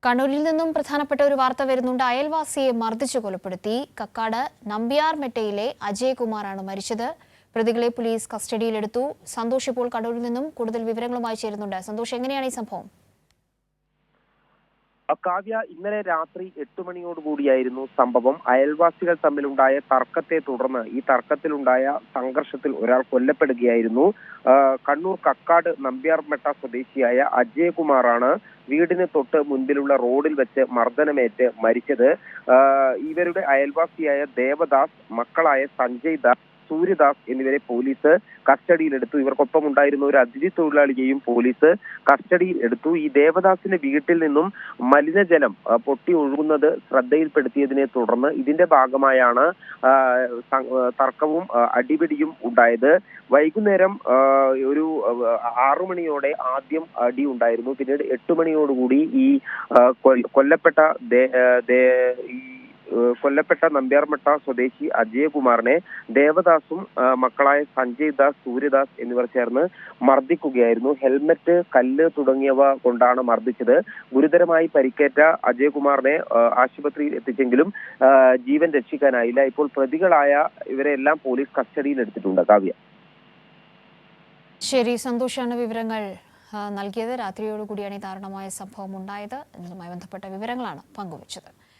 കണ്ണൂരിൽ നിന്നും പ്രധാനപ്പെട്ട ഒരു വാർത്ത വരുന്നുണ്ട്. അയൽവാസിയെ മർദ്ദിച്ചു കൊലപ്പെടുത്തി. കക്കാട് നമ്പ്യാർമെട്ടയിലെ അജയകുമാറാണ് മരിച്ചത്. പ്രതികളെ പോലീസ് കസ്റ്റഡിയിലെടുത്തു. സന്തോഷ് ഇപ്പോൾ കണ്ണൂരിൽ നിന്നും കൂടുതൽ വിവരങ്ങളുമായി ചേരുന്നുണ്ട്. സന്തോഷ്, എങ്ങനെയാണ് ഈ സംഭവം? കാവ്യ, ഇന്നലെ രാത്രി 8 മണിയോടുകൂടിയായിരുന്നു സംഭവം. അയൽവാസികൾ തമ്മിലുണ്ടായ തർക്കത്തെ തുടർന്ന് ഈ തർക്കത്തിലുണ്ടായ സംഘർഷത്തിൽ ഒരാൾ കൊല്ലപ്പെടുകയായിരുന്നു. കണ്ണൂർ കക്കാട് നമ്പ്യാർമെട്ട സ്വദേശിയായ അജയകുമാറാണ് വീടിന് തൊട്ട് മുൻപിലുള്ള റോഡിൽ വെച്ച് മർദ്ദനമേറ്റ് മരിച്ചത്. ഇവരുടെ അയൽവാസിയായ ദേവദാസ്, മക്കളായ സഞ്ജയ് ദാസ്, സൂര്യദാസ് എന്നിവരെ പോലീസ് കസ്റ്റഡിയിലെടുത്തു. ഇവർക്കൊപ്പം ഉണ്ടായിരുന്ന ഒരു അതിഥി തൊഴിലാളിയെയും പോലീസ് കസ്റ്റഡിയിൽ എടുത്തു. ഈ ദേവദാസിന്റെ വീട്ടിൽ നിന്നും മലിനജലം പൊട്ടി ഒഴുകുന്നത് ശ്രദ്ധയിൽപ്പെടുത്തിയതിനെ തുടർന്ന് ഇതിന്റെ ഭാഗമായാണ് തർക്കവും അടിപിടിയും ഉണ്ടായത്. വൈകുന്നേരം ഒരു 6 മണിയോടെ ആദ്യം അടി ഉണ്ടായിരുന്നു. പിന്നീട് 8 മണിയോടുകൂടി ഈ കൊല്ലപ്പെട്ട നമ്പ്യാർമെട്ട സ്വദേശി അജയകുമാറിനെ ദേവദാസും മക്കളായ സഞ്ജയ് ദാസ്, സൂര്യദാസ് എന്നിവർ ചേർന്ന് മർദ്ദിക്കുകയായിരുന്നു. ഹെൽമറ്റ്, കല്ല് തുടങ്ങിയവ കൊണ്ടാണ് മർദ്ദിച്ചത്. ഗുരുതരമായി പരിക്കേറ്റ അജയകുമാറിനെ ആശുപത്രിയിൽ എത്തിച്ചെങ്കിലും ജീവൻ രക്ഷിക്കാനായില്ല. ഇപ്പോൾ പ്രതികളായ ഇവരെല്ലാം പോലീസ് കസ്റ്റഡിയിൽ എടുത്തിട്ടുണ്ട്. കാവ്യ. ശരി, സന്തോഷാണ് വിവരങ്ങൾ നൽകിയത്. രാത്രിയോടുകൂടിയാണ് ഈ ദാരുണമായ സംഭവം ഉണ്ടായത്. എന്നതുമായി ബന്ധപ്പെട്ട വിവരങ്ങളാണ് പങ്കുവച്ചത്.